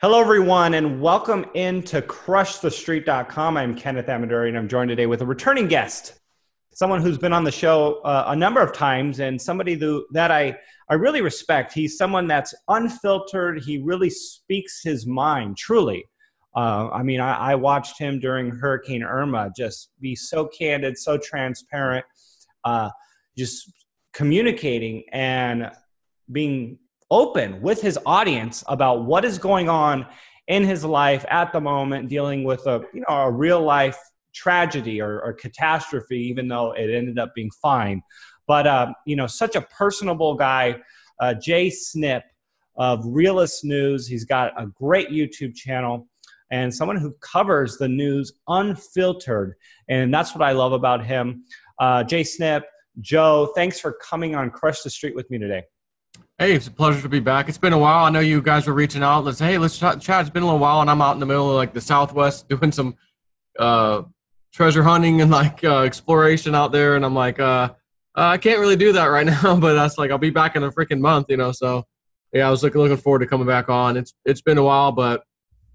Hello, everyone, and welcome into crushthestreet.com. I'm Kenneth Amadori, and I'm joined today with a returning guest, someone who's been on the show a number of times, and somebody that I really respect. He's someone that's unfiltered. He really speaks his mind, truly. I watched him during Hurricane Irma just be so candid, so transparent, just communicating and being open with his audience about what is going on in his life at the moment, dealing with a real life tragedy or catastrophe, even though it ended up being fine. But such a personable guy, Jay Snip of Realist News. He's got a great YouTube channel and someone who covers the news unfiltered, and that's what I love about him. Jay Snip, Joe, thanks for coming on Crush the Street with me today. Hey, it's a pleasure to be back. It's been a while. I know you guys were reaching out. Let's chat. It's been a little while, and I'm out in the middle of like the Southwest doing some treasure hunting and exploration out there. And I'm like, I can't really do that right now, but that's like I'll be back in a freaking month, So yeah, I was looking forward to coming back on. It's been a while, but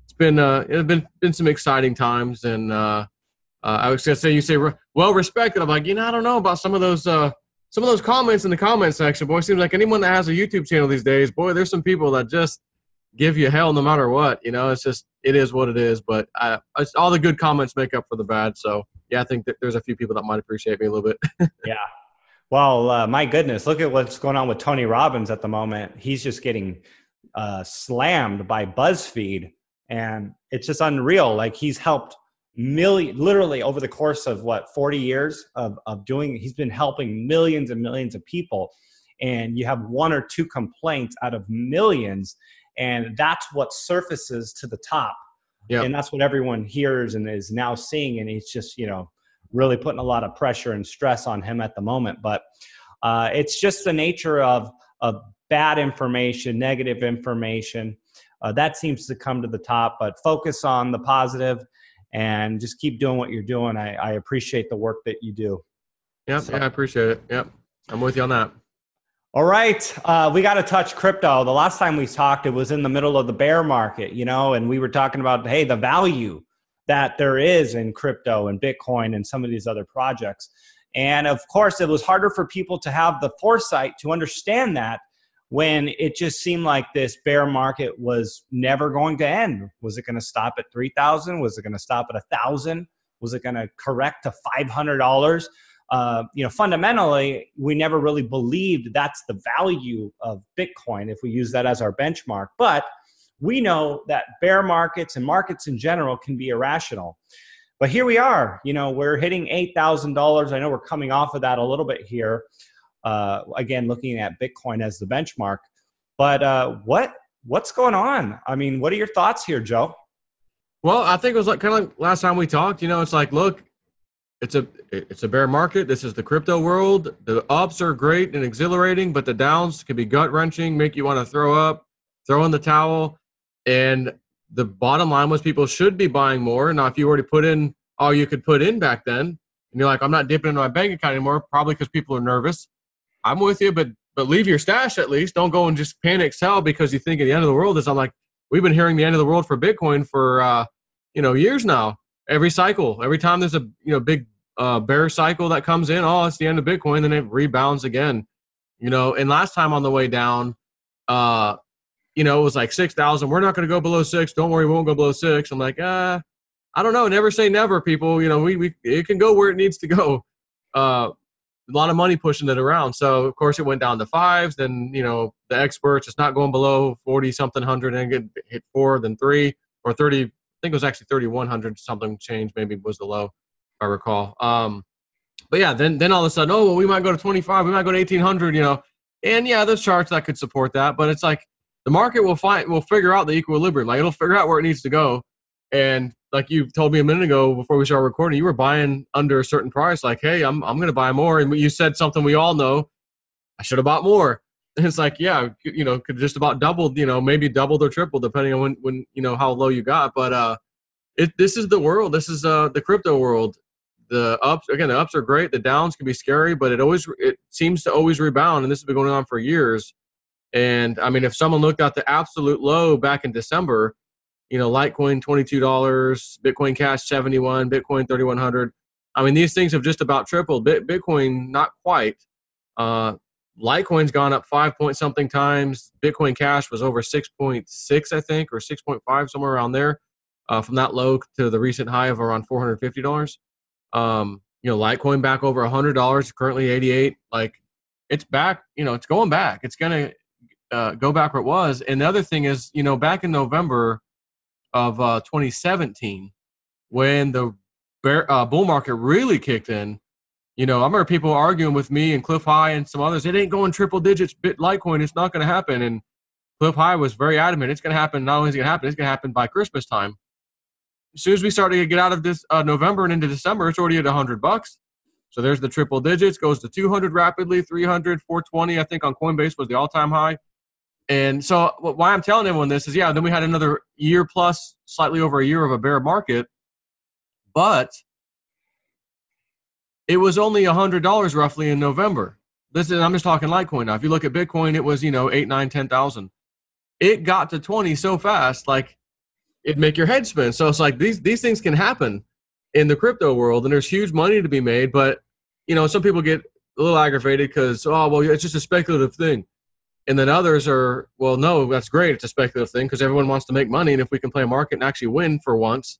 it's been some exciting times. And I was gonna say, you say well respected. I'm like, I don't know about some of those comments in the comment section, boy. Seems like anyone that has a YouTube channel these days, boy, there's some people that just give you hell no matter what. It is what it is. But it's all the good comments make up for the bad. So yeah, I think that there's a few people that might appreciate me a little bit. Yeah. Well, my goodness, look at what's going on with Tony Robbins at the moment. He's just getting slammed by BuzzFeed, and it's just unreal. Like, he's helped literally over the course of 40 years of doing, he's been helping millions and millions of people, and you have one or two complaints out of millions, and that's what surfaces to the top. Yep. And that's what everyone hears and is now seeing, and he's just really putting a lot of pressure and stress on him at the moment. But it's just the nature of bad information, negative information, that seems to come to the top. But focus on the positive and just keep doing what you're doing. I appreciate the work that you do. Yep, so. Yeah, I appreciate it. Yep, I'm with you on that. All right, we got to touch crypto. The last time we talked, it was in the middle of the bear market, and we were talking about, hey, the value that there is in crypto and Bitcoin and some of these other projects. And of course, it was harder for people to have the foresight to understand that when it just seemed like this bear market was never going to end. Was it going to stop at 3,000? Was it going to stop at 1,000? Was it going to correct to $500? Fundamentally, we never really believed that's the value of Bitcoin if we use that as our benchmark. But we know that bear markets and markets in general can be irrational. But here we are, we're hitting $8,000. I know we're coming off of that a little bit here. Again, looking at Bitcoin as the benchmark. But what's going on? I mean, what are your thoughts here, Joe? Well, I think it was kind of like last time we talked. It's like, look, it's a bear market. This is the crypto world. The ups are great and exhilarating, but the downs can be gut-wrenching, make you want to throw up, throw in the towel. And the bottom line was people should be buying more. Now, if you already put in all you could put in back then, and you're like, I'm not dipping into my bank account anymore, probably because people are nervous. I'm with you, but leave your stash at least. Don't go and just panic sell because you think at the end of the world is. I'm like, we've been hearing the end of the world for Bitcoin for years now. Every cycle, every time there's a big bear cycle that comes in, oh, it's the end of Bitcoin, then it rebounds again. And last time on the way down, it was like 6,000. We're not going to go below 6. Don't worry, we won't go below 6. I'm like, I don't know. Never say never, people. It can go where it needs to go. A lot of money pushing it around. So, of course, it went down to 5s. Then, the experts, it's not going below 40-something hundred and get hit 4, then 3, or 30. I think it was actually 3,100 something change maybe was the low, if I recall. But, yeah, then all of a sudden, oh, well, we might go to 25. We might go to 1,800, And, yeah, there's charts that could support that. But it's like the market will figure out the equilibrium. Like, it'll figure out where it needs to go. And like you told me a minute ago before we started recording, you were buying under a certain price. Like, hey, I'm going to buy more. And you said something we all know. I should have bought more. And it's like, yeah, could just about doubled, maybe doubled or tripled depending on when how low you got. But this is the world. This is the crypto world. The ups are great. The downs can be scary, but it seems to always rebound. And this has been going on for years. And I mean, if someone looked at the absolute low back in December, Litecoin $22, Bitcoin Cash 71, Bitcoin 3,100. I mean, these things have just about tripled. Bitcoin, not quite. Litecoin's gone up 5 point something times. Bitcoin Cash was over 6.6, I think, or 6.5, somewhere around there, from that low to the recent high of around $450. Litecoin back over $100, currently 88. Like, it's back. It's going back. It's gonna go back where it was. And the other thing is, back in November of 2017, when the bull market really kicked in. I remember people arguing with me and Cliff High and some others. It ain't going triple digits. Litecoin, it's not going to happen. And Cliff High was very adamant. It's going to happen. Not only is it going to happen, it's going to happen by Christmas time. As soon as we started to get out of this November and into December, it's already at $100. So there's the triple digits. Goes to 200 rapidly, 300, 420. I think on Coinbase was the all-time high. And so why I'm telling everyone this is, then we had another year plus, slightly over a year of a bear market. But it was only $100 roughly in November. I'm just talking Litecoin now. If you look at Bitcoin, it was, 8, 9, 10,000. It got to 20 so fast, like it'd make your head spin. So it's like these things can happen in the crypto world, and there's huge money to be made. But, some people get a little aggravated because, it's just a speculative thing. And then others are, well, no, that's great. It's a speculative thing because everyone wants to make money. And if we can play a market and actually win for once,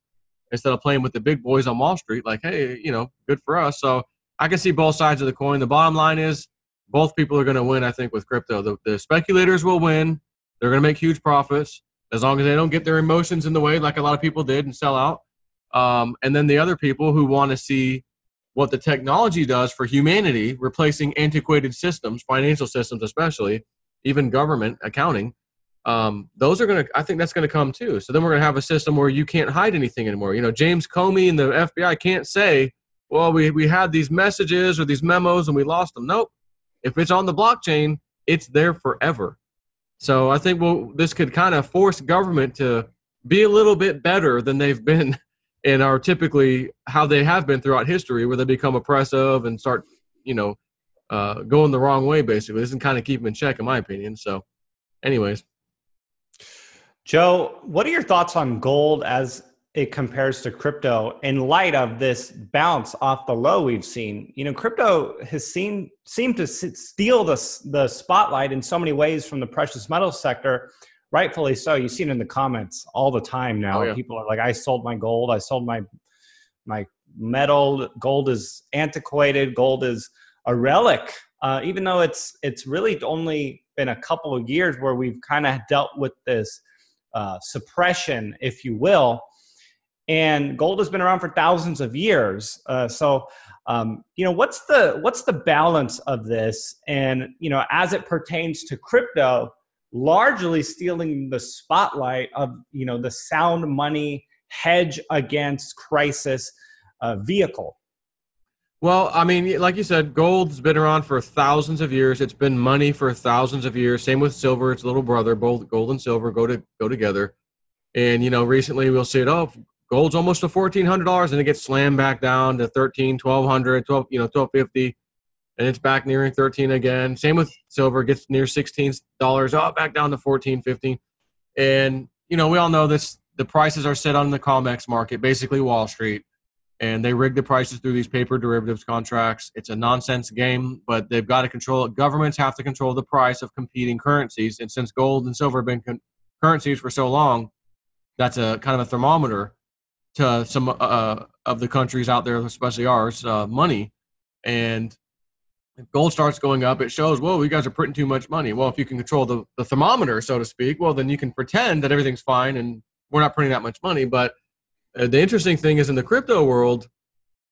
instead of playing with the big boys on Wall Street, like, hey, good for us. So I can see both sides of the coin. The bottom line is both people are going to win, I think, with crypto. The speculators will win. They're going to make huge profits as long as they don't get their emotions in the way like a lot of people did and sell out. And then the other people who want to see what the technology does for humanity, replacing antiquated systems, financial systems especially, even government accounting, those are I think that's going to come too. So then we're going to have a system where you can't hide anything anymore. James Comey and the FBI can't say, well, we had these messages or these memos and we lost them. Nope. If it's on the blockchain, it's there forever. So I think this could kind of force government to be a little bit better than they've been and are typically how they have been throughout history, where they become oppressive and start, going the wrong way, basically. This can kind of keep them in check, in my opinion. So anyways. Joe, what are your thoughts on gold as it compares to crypto in light of this bounce off the low we've seen? Crypto has seemed to steal the spotlight in so many ways from the precious metals sector, rightfully so. You see it in the comments all the time now. Oh, yeah. People are like, I sold my gold. I sold my metal. Gold is antiquated. Gold is a relic, even though it's really only been a couple of years where we've kind of dealt with this suppression, if you will. And gold has been around for thousands of years. So what's the balance of this? And, as it pertains to crypto, largely stealing the spotlight of, the sound money hedge against crisis vehicle. Well, I mean, like you said, gold's been around for thousands of years. It's been money for thousands of years. Same with silver. It's a little brother. Both gold and silver go together. And, recently we'll see it, gold's almost to $1,400 and it gets slammed back down to $1,300, $1,200, $1,250. And it's back nearing 13 again. Same with silver, gets near $16, back down to 14, 15. And, we all know this, the prices are set on the COMEX market, basically Wall Street. And they rig the prices through these paper derivatives contracts. It's a nonsense game, but they've got to control it. Governments have to control the price of competing currencies. And since gold and silver have been currencies for so long, that's a kind of a thermometer to some of the countries out there, especially ours, money. And if gold starts going up, it shows, whoa, you guys are printing too much money. Well, if you can control the thermometer, so to speak, well, then you can pretend that everything's fine and we're not printing that much money. But the interesting thing is in the crypto world,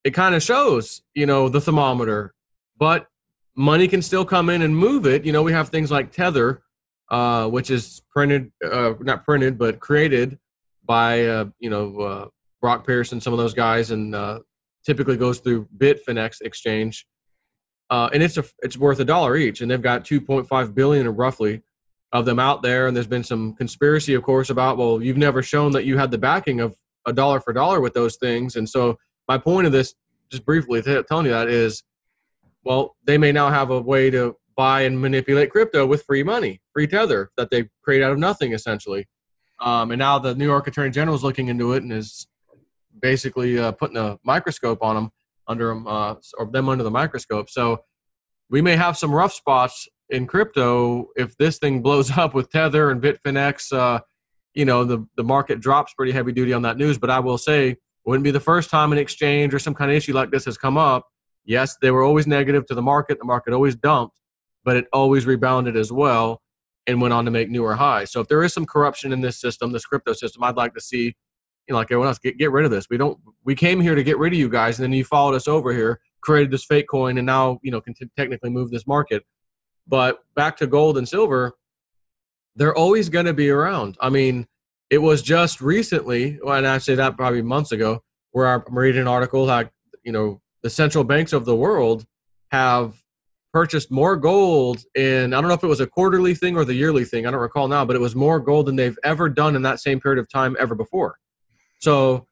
it kind of shows, the thermometer, but money can still come in and move it. We have things like Tether, which is not printed, but created by, Brock Pearson, some of those guys, and typically goes through Bitfinex exchange. And it's worth $1 each. And they've got 2.5 billion roughly of them out there. And there's been some conspiracy, of course, about, well, you've never shown that you had the backing of $1 for $1 with those things. And so my point of this, just briefly telling you that is, well, they may now have a way to buy and manipulate crypto with free money, free Tether that they create out of nothing, essentially. And now the New York Attorney General is looking into it and is basically putting a microscope on them, under them, or them under the microscope. So we may have some rough spots in crypto if this thing blows up with Tether and Bitfinex. The market drops pretty heavy duty on that news. But I will say, it wouldn't be the first time an exchange or some kind of issue like this has come up. Yes, they were always negative to the market. The market always dumped, but it always rebounded as well and went on to make newer highs. So if there is some corruption in this system, this crypto system, I'd like to see, like everyone else, get rid of this. We came here to get rid of you guys, and then you followed us over here, created this fake coin, and now, can technically move this market. But back to gold and silver, they're always going to be around. I mean, it was just recently, and I say that probably months ago, where I'm reading an article like, the central banks of the world have purchased more gold in, I don't know if it was a quarterly thing or the yearly thing, I don't recall now, but it was more gold than they've ever done in that same period of time ever before. So,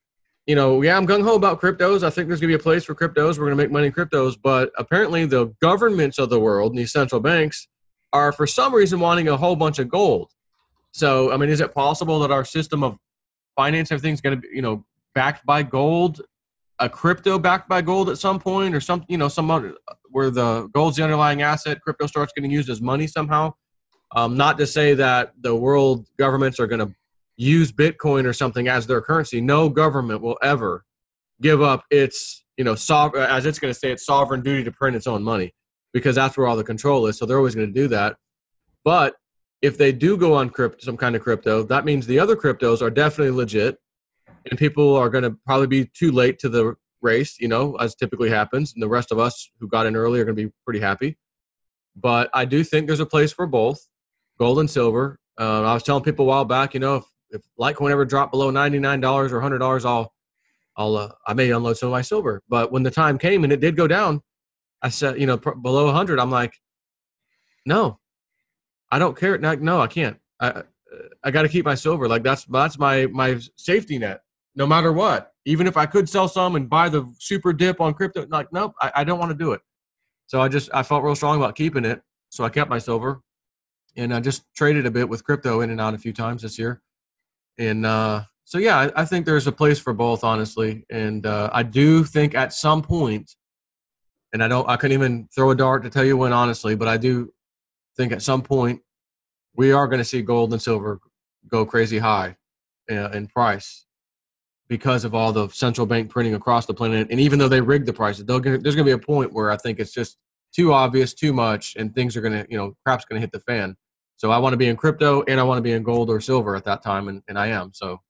I'm gung-ho about cryptos. I think there's going to be a place for cryptos. We're going to make money in cryptos. But apparently the governments of the world and these central banks are, for some reason, wanting a whole bunch of gold. So, I mean, is it possible that our system of finance, everything's going to be, backed by gold, a crypto backed by gold at some point, or some other, where the gold's the underlying asset, crypto starts getting used as money somehow? Not to say that the world governments are going to use Bitcoin or something as their currency. No government will ever give up its, as it's going to say, its sovereign duty to print its own money, because that's where all the control is. So they're always going to do that. But if they do go on some kind of crypto, that means the other cryptos are definitely legit, and people are going to probably be too late to the race, as typically happens. And the rest of us who got in early are going to be pretty happy. But I do think there's a place for both gold and silver. I was telling people a while back, if Litecoin ever dropped below $99 or $100, I may unload some of my silver. But when the time came and it did go down, I said, below 100, I'm like, no, I don't care. No, I can't. I got to keep my silver. Like that's my safety net, no matter what. Even if I could sell some and buy the super dip on crypto, like, nope, I don't want to do it. So I felt real strong about keeping it. So I kept my silver, and I just traded a bit with crypto in and out a few times this year. And so, yeah, I think there's a place for both, honestly. And I do think at some point, and I couldn't even throw a dart to tell you when, honestly, but I do think at some point we are going to see gold and silver go crazy high in price because of all the central bank printing across the planet. And even though they rigged the prices, there's going to be a point where I think it's just too obvious, too much, and things are going to, crap's going to hit the fan. So I want to be in crypto and I want to be in gold or silver at that time, and I am. So,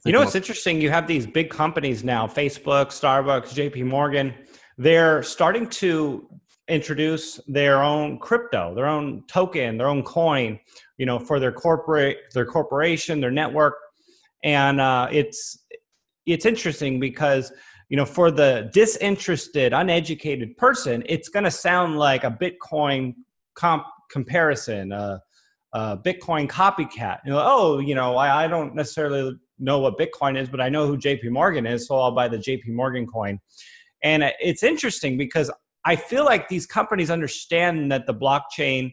it's interesting. You have these big companies now, Facebook, Starbucks, JP Morgan. They're starting to introduce their own crypto, their own token, their own coin, for their corporation, their network. And it's interesting because, for the disinterested, uneducated person, it's going to sound like a Bitcoin comparison, a Bitcoin copycat. I don't necessarily know what Bitcoin is, but I know who JP Morgan is, so I'll buy the JP Morgan coin. And it's interesting because I feel like these companies understand that the blockchain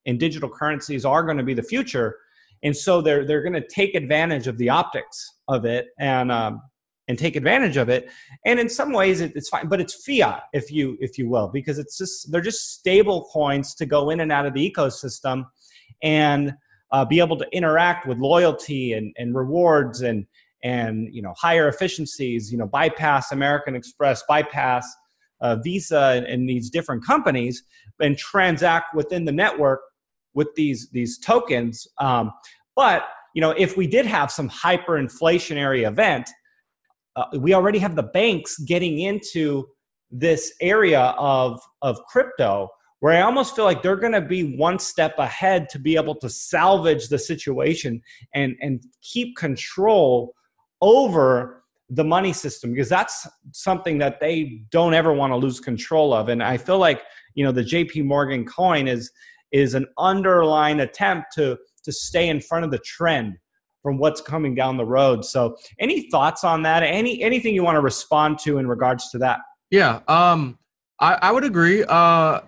and digital currencies are going to be the future, and so they're going to take advantage of the optics of it and take advantage of it. And in some ways it's fine, but it's fiat, if you will, because they're just stable coins to go in and out of the ecosystem and be able to interact with loyalty and rewards and higher efficiencies, bypass American Express, bypass Visa and these different companies, and transact within the network with these tokens. But if we did have some hyperinflationary event, we already have the banks getting into this area of crypto, where I almost feel like they're going to be one step ahead to be able to salvage the situation and keep control over the money system, because that's something that they don't ever want to lose control of. And I feel like, the JP Morgan coin is an underlying attempt to stay in front of the trend from what's coming down the road. So any thoughts on that? Anything you want to respond to in regards to that? Yeah, I would agree. I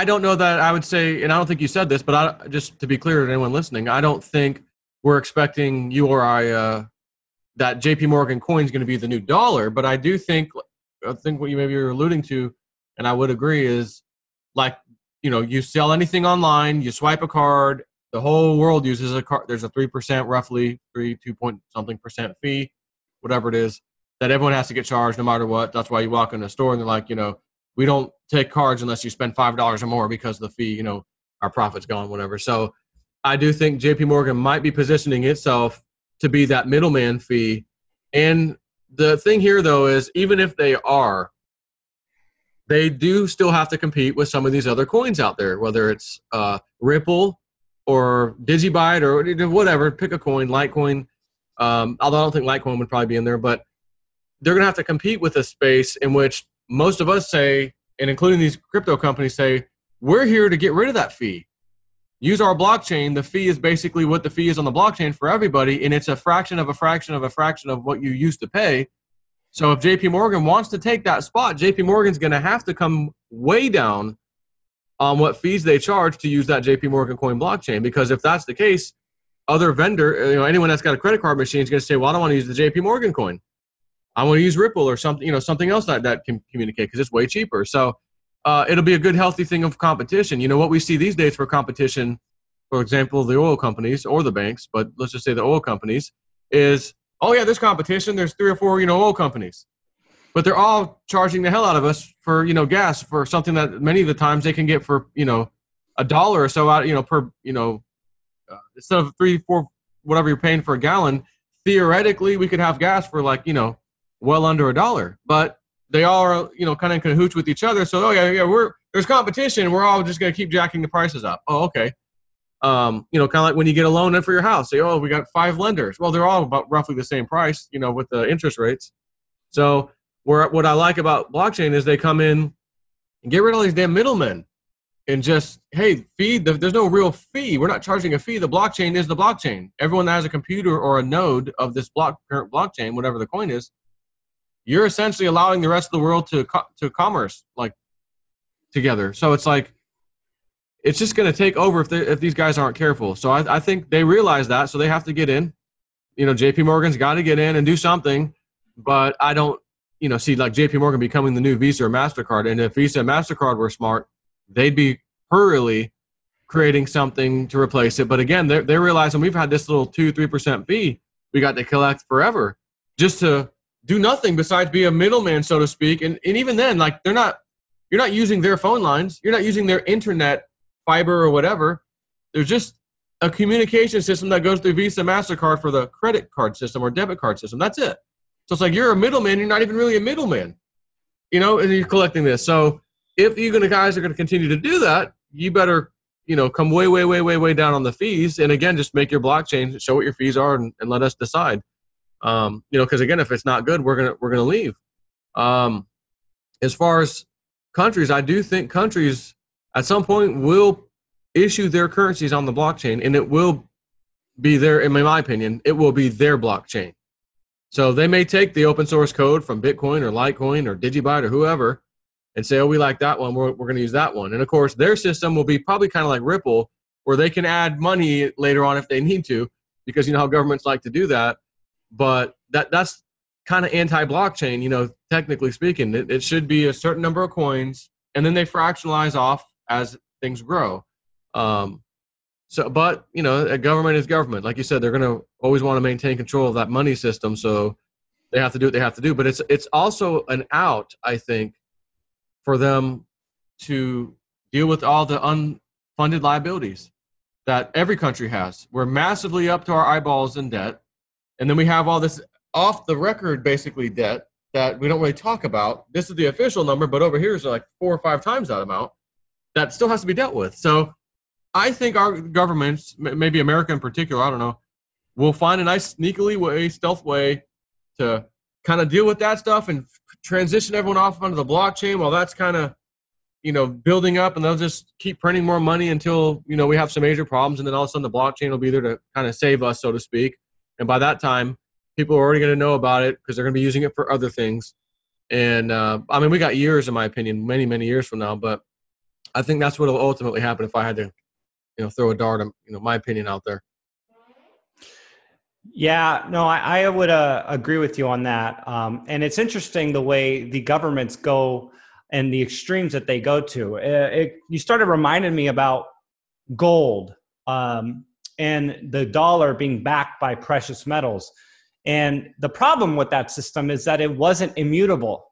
don't know that I would say, and I don't think you said this, but just to be clear to anyone listening, I don't think we're expecting you or I that JP Morgan coin is going to be the new dollar. But I think what you maybe you're alluding to, and I would agree, is like, you sell anything online, you swipe a card, the whole world uses a card. There's a 3% roughly, 2 point something percent fee, whatever it is, that everyone has to get charged no matter what. That's why you walk in a store and they're like, we don't take cards unless you spend $5 or more because of the fee, our profit's gone, whatever. So I do think JP Morgan might be positioning itself to be that middleman fee. And the thing here, though, is even if they are, they do still have to compete with some of these other coins out there, whether it's Ripple or Digibyte or whatever. Pick a coin, Litecoin. Although I don't think Litecoin would probably be in there, but they're going to have to compete with a space in which most of us say, and including these crypto companies say, we're here to get rid of that fee. Use our blockchain. The fee is basically what the fee is on the blockchain for everybody, and it's a fraction of a fraction of a fraction of what you used to pay. So if JP Morgan wants to take that spot, JP Morgan's going to have to come way down on what fees they charge to use that JP Morgan coin blockchain. Because if that's the case, other vendor, anyone that's got a credit card machine is going to say, well, I don't want to use the JP Morgan coin. I want to use Ripple or something, something else that can communicate because it's way cheaper. So it'll be a good, healthy thing of competition. What we see these days for competition, for example, the oil companies or the banks, but let's just say the oil companies is, oh yeah, there's competition. There's 3 or 4, oil companies, but they're all charging the hell out of us for, gas for something that many of the times they can get for, $1 or so out, per, instead of 3, 4, whatever you're paying for a gallon. Theoretically, we could have gas for like, well under $1, but they all are, kind of in cahoots with each other. So, oh yeah, there's competition. We're all just going to keep jacking the prices up. Oh, okay. Kind of like when you get a loan in for your house, say, oh, we got 5 lenders. Well, they're all about roughly the same price, with the interest rates. So what I like about blockchain is they come in and get rid of all these damn middlemen and just, hey, there's no real fee. We're not charging a fee. The blockchain is the blockchain. Everyone that has a computer or a node of this current blockchain, whatever the coin is, you're essentially allowing the rest of the world to commerce like together. So it's like, it's just going to take over if these guys aren't careful. So I think they realize that, so they have to get in. JP Morgan's got to get in and do something, but I don't, see like JP Morgan becoming the new Visa or MasterCard. And if Visa and MasterCard were smart, they'd be hurriedly creating something to replace it. But again, they're realizing we've had this little 2-3% fee we got to collect forever just to do nothing besides be a middleman, so to speak. And even then, like you're not using their phone lines. You're not using their internet fiber or whatever. There's just a communication system that goes through Visa, MasterCard for the credit card system or debit card system. That's it. So it's like you're a middleman. You're not even really a middleman, and you're collecting this. So if you guys are going to continue to do that, you better, come way, way, way, way, way down on the fees. And again, just make your blockchain, show what your fees are and let us decide. Because again, if it's not good, we're going to leave. As far as countries, I do think countries at some point will issue their currencies on the blockchain, and it will be in my opinion, it will be their blockchain. So they may take the open source code from Bitcoin or Litecoin or Digibyte or whoever and say, oh, we like that one. We're going to use that one. And of course, their system will be probably kind of like Ripple, where they can add money later on if they need to, because how governments like to do that. But that's kind of anti-blockchain, technically speaking. It should be a certain number of coins, and then they fractionalize off as things grow. But a government is government. Like you said, they're going to always want to maintain control of that money system, so they have to do what they have to do. But it's also an out, I think, for them to deal with all the unfunded liabilities that every country has. We're massively up to our eyeballs in debt. And then we have all this off the record, basically, debt that we don't really talk about. This is the official number, but over here is like 4 or 5 times that amount that still has to be dealt with. So I think our governments, maybe America in particular, I don't know, will find a nice stealth way to kind of deal with that stuff and transition everyone off onto the blockchain while that's kind of, building up, and they'll just keep printing more money until, we have some major problems. And then all of a sudden the blockchain will be there to kind of save us, so to speak. And by that time, people are already going to know about it because they're going to be using it for other things. And we got years, in my opinion, many, many years from now. But I think that's what will ultimately happen if I had to, throw a dart, my opinion out there. Yeah, no, I would agree with you on that. And it's interesting the way the governments go and the extremes that they go to. You started reminding me about gold, and the dollar being backed by precious metals. And the problem with that system is that it wasn't immutable.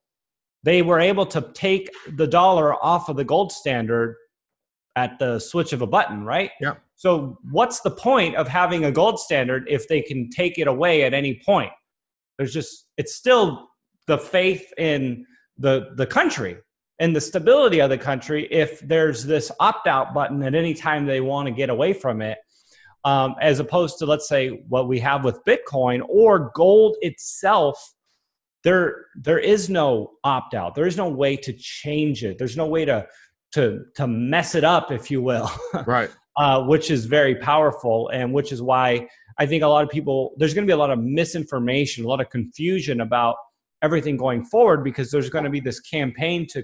They were able to take the dollar off of the gold standard at the switch of a button, right? Yeah. So what's the point of having a gold standard if they can take it away at any point? It's still the faith in the country and the stability of the country if there's this opt-out button at any time they want to get away from it, as opposed to, let's say, what we have with Bitcoin or gold itself. There is no opt-out. There is no way to change it. There's no way to mess it up, if you will. Right. Which is very powerful, and which is why I think a lot of people, there's going to be a lot of misinformation, a lot of confusion about everything going forward, because there's going to be this campaign to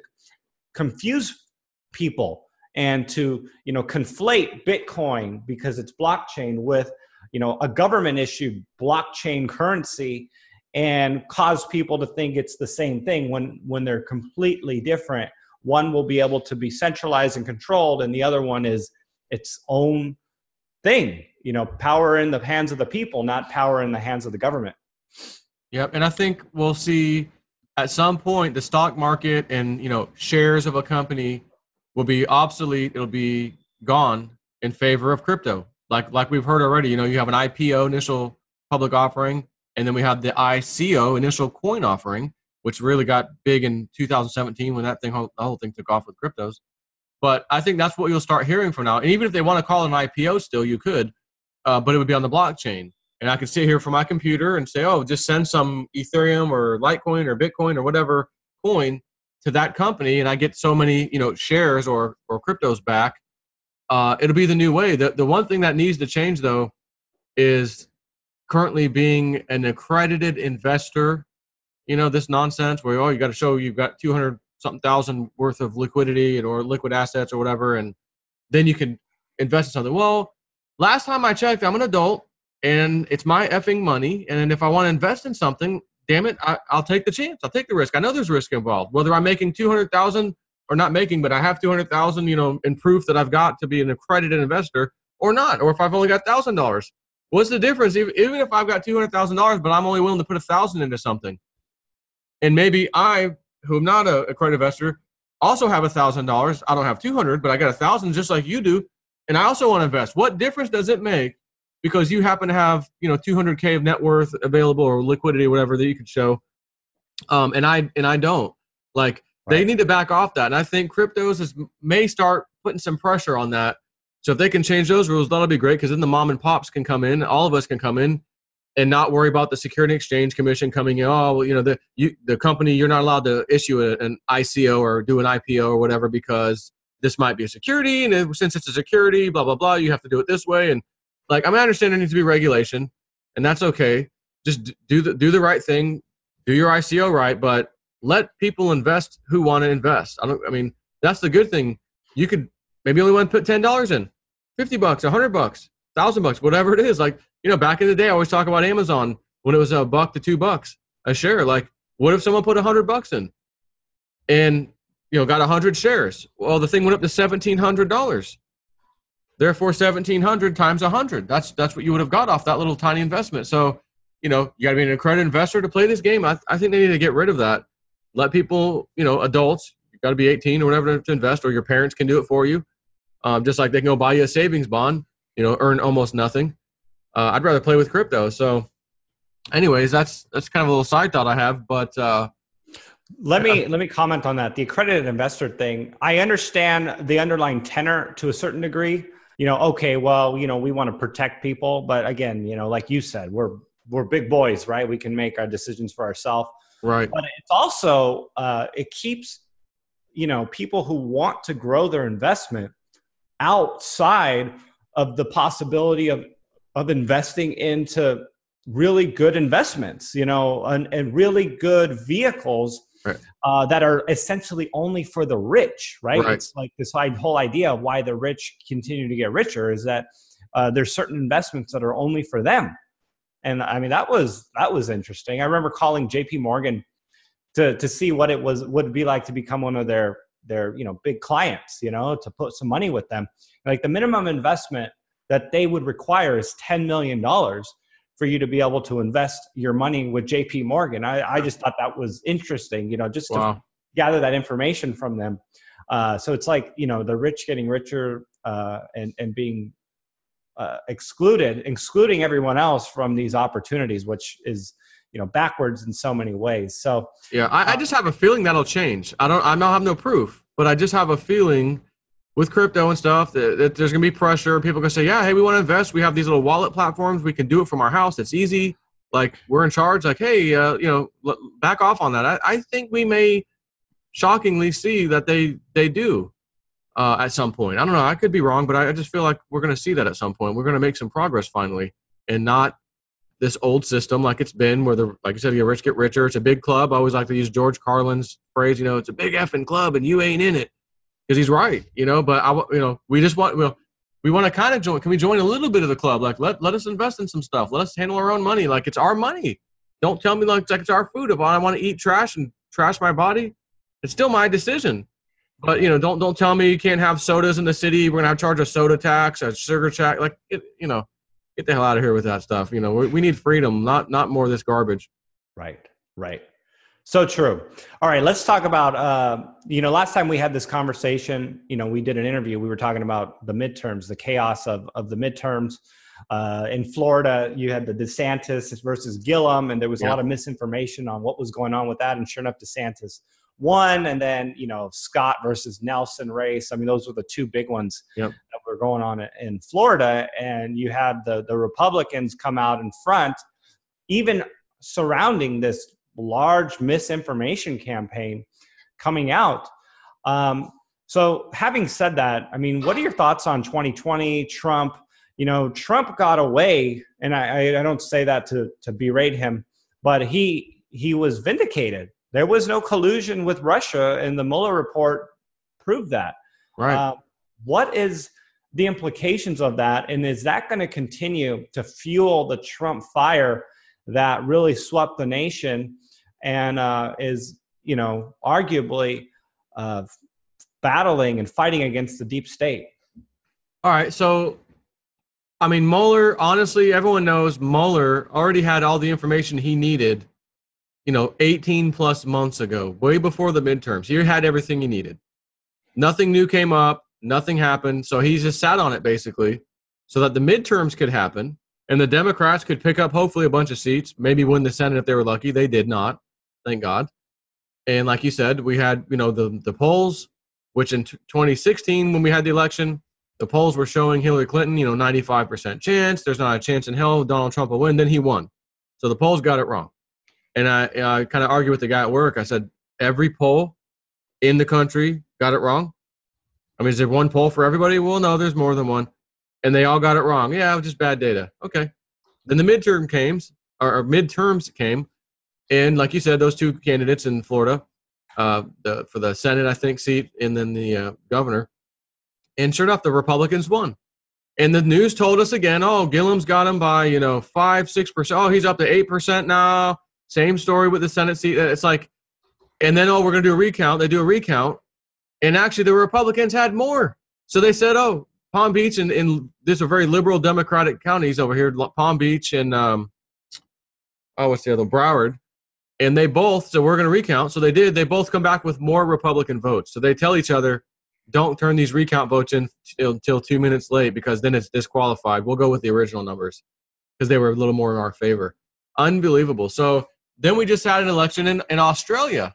confuse people and to, conflate Bitcoin because it's blockchain with, a government issued blockchain currency, and cause people to think it's the same thing when they're completely different. One will be able to be centralized and controlled, and the other one is its own thing. Power in the hands of the people, not power in the hands of the government. Yep. And I think we'll see at some point the stock market and, shares of a company will be obsolete. It'll be gone in favor of crypto. Like we've heard already, you have an IPO, initial public offering, and then we have the ICO, initial coin offering, which really got big in 2017 when the whole thing took off with cryptos. But I think that's what you'll start hearing from now. And even if they want to call it an IPO still, you could, but it would be on the blockchain. And I could sit here from my computer and say, oh, just send some Ethereum or Litecoin or Bitcoin or whatever coin to that company, and I get so many, shares or cryptos back. It'll be the new way. The one thing that needs to change, though, is currently being an accredited investor. This nonsense where, you got to show you've got 200 something thousand worth of liquidity or liquid assets or whatever, and then you can invest in something. Well, last time I checked, I'm an adult and it's my effing money. And if I want to invest in something, damn it, I'll take the chance. I'll take the risk. I know there's risk involved, whether I'm making 200,000 or not making, but I have 200,000, in proof that I've got to be an accredited investor or not. Or if I've only got $1,000, what's the difference? Even if I've got $200,000, but I'm only willing to put 1,000 into something. And maybe I, who am not a accredited investor, also have $1,000. I don't have 200, but I got 1,000 just like you do. And I also want to invest. What difference does it make because you happen to have, 200K of net worth available or liquidity or whatever that you could show. And I don't. Like, they need to back off that. And I think cryptos may start putting some pressure on that. So if they can change those rules, that'll be great, because then the mom and pops can come in, all of us can come in, and not worry about the Security and Exchange Commission coming in. Oh, well, the company, you're not allowed to issue an ICO or do an IPO or whatever because this might be a security, and since it's a security, blah blah blah, you have to do it this way. And I understand there needs to be regulation, and that's okay. Just do the right thing, do your ICO right, but let people invest who want to invest. That's the good thing. You could maybe only want to put $10 in, $50, $100, $1,000, whatever it is. Back in the day, I always talk about Amazon when it was $1 to $2 a share. What if someone put $100 in and got 100 shares? Well, the thing went up to $1,700. Therefore, 1,700 times 100. That's what you would have got off that little tiny investment. So, you got to be an accredited investor to play this game. I think they need to get rid of that. Let people, adults, you got to be 18 or whatever to invest, or your parents can do it for you. Just like they can go buy you a savings bond, earn almost nothing. I'd rather play with crypto. So anyways, that's kind of a little side thought I have, but let me comment on that. The accredited investor thing, I understand the underlying tenor to a certain degree. Okay, well, we want to protect people, but again, like you said, we're big boys, right? We can make our decisions for ourselves. Right. But it's also it keeps people who want to grow their investment outside of the possibility of investing into really good investments, and really good vehicles, right, that are essentially only for the rich, right? It's like this whole idea of why the rich continue to get richer is that there's certain investments that are only for them. And I mean, that was interesting. I remember calling JP Morgan to see what it would be like to become one of their big clients, to put some money with them. Like the minimum investment that they would require is $10 million for you to be able to invest your money with JP Morgan. I just thought that was interesting, just to gather that information from them. So it's like, the rich getting richer and being excluding everyone else from these opportunities, which is, backwards in so many ways. So yeah, I just have a feeling that'll change. I don't have no proof, but I just have a feeling with crypto and stuff that there's gonna be pressure. People are gonna say, yeah, hey, we want to invest. We have these little wallet platforms. We can do it from our house. It's easy. Like we're in charge. Like, hey, back off on that. I think we may shockingly see that they do at some point. I don't know. I could be wrong, but I just feel like we're gonna see that at some point. We're gonna make some progress finally, and not this old system like it's been where like you said, the rich get richer. It's a big club. I always like to use George Carlin's phrase, it's a big effing club and you ain't in it, because he's right, but we just want, we want to kind of join. Can we join a little bit of the club? Like let us invest in some stuff. Let us handle our own money. Like it's our money. Don't tell me like it's our food. If I want to eat trash and trash my body, it's still my decision. But don't tell me you can't have sodas in the city. We're gonna have to charge a soda tax, a sugar tax. Like get the hell out of here with that stuff. We need freedom, not more of this garbage. Right. So true. All right, let's talk about, last time we had this conversation, we did an interview. We were talking about the midterms, the chaos of the midterms. In Florida, you had the DeSantis versus Gillum, and there was a lot of misinformation on what was going on with that. And sure enough, DeSantis won. And then, Scott versus Nelson race. I mean, those were the two big ones that were going on in Florida. And you had the Republicans come out in front, even surrounding this large misinformation campaign coming out. So having said that, I mean, what are your thoughts on 2020 Trump? Trump got away, and I don't say that to berate him, but he was vindicated. There was no collusion with Russia, and the Mueller report proved that. Right. What is the implications of that, and is that going to continue to fuel the Trump fire that really swept the nation and is, arguably battling and fighting against the deep state? All right. So, I mean, Mueller, honestly, everyone knows Mueller already had all the information he needed, 18 plus months ago, way before the midterms. He had everything he needed. Nothing new came up. Nothing happened. So he just sat on it, basically, so that the midterms could happen. And the Democrats could pick up, hopefully, a bunch of seats, maybe win the Senate if they were lucky. They did not, thank God. And like you said, we had, the polls, which in 2016, when we had the election, the polls were showing Hillary Clinton, 95% chance. There's not a chance in hell Donald Trump will win. Then he won. So the polls got it wrong. And I kind of argued with the guy at work. I said, every poll in the country got it wrong. I mean, is there one poll for everybody? Well, no, there's more than one. And they all got it wrong. Yeah, it was just bad data. Okay. Then the midterms came. And like you said, those two candidates in Florida, for the Senate, I think, seat, and then the governor. And sure enough, the Republicans won. And the news told us again, oh, Gillum's got him by, 5-6%. Oh, he's up to 8% now. Same story with the Senate seat. It's like, and then, oh, we're going to do a recount. They do a recount. And actually, the Republicans had more. So they said, oh, Palm Beach and these are very liberal Democratic counties over here, Palm Beach and, what's the other, Broward. And they both, so we're going to recount. So they did. They both come back with more Republican votes. So they tell each other, don't turn these recount votes in until 2 minutes late, because then it's disqualified. We'll go with the original numbers because they were a little more in our favor. Unbelievable. So then we just had an election in Australia.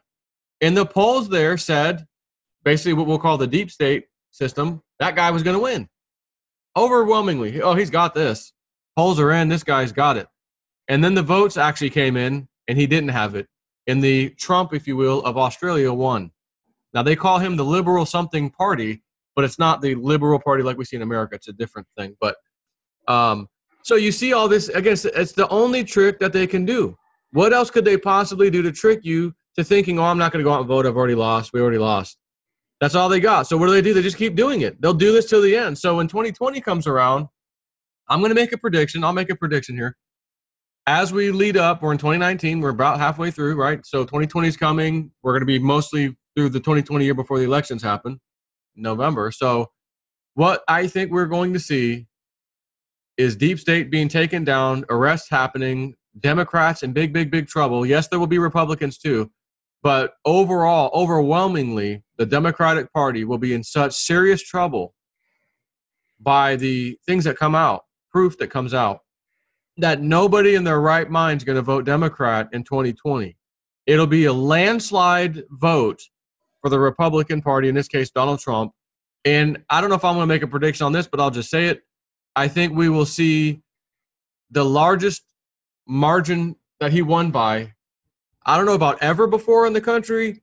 And the polls there said, basically what we'll call the deep state system, that guy was going to win. Overwhelmingly. Oh, he's got this. Polls are in. This guy's got it. And then the votes actually came in, and he didn't have it. And the Trump, if you will, of Australia won. Now, they call him the liberal something party, but it's not the liberal party like we see in America. It's a different thing. But so you see all this. Again, it's the only trick that they can do. What else could they possibly do to trick you to thinking, oh, I'm not going to go out and vote. I've already lost. We already lost. That's all they got. So what do? They just keep doing it. They'll do this till the end. So when 2020 comes around, I'm going to make a prediction. I'll make a prediction here. as we lead up, we're in 2019, we're about halfway through, right? So 2020 is coming. We're going to be mostly through the 2020 year before the elections happen in November. So what I think we're going to see is deep state being taken down, arrests happening, Democrats in big, big, big trouble. Yes, there will be Republicans too, but overall, overwhelmingly, the Democratic Party will be in such serious trouble by the things that come out, proof that comes out, that nobody in their right mind is going to vote Democrat in 2020. It'll be a landslide vote for the Republican Party, in this case, Donald Trump. And I don't know if I'm going to make a prediction on this, but I'll just say it. I think we will see the largest margin that he won by, I don't know about ever before in the country,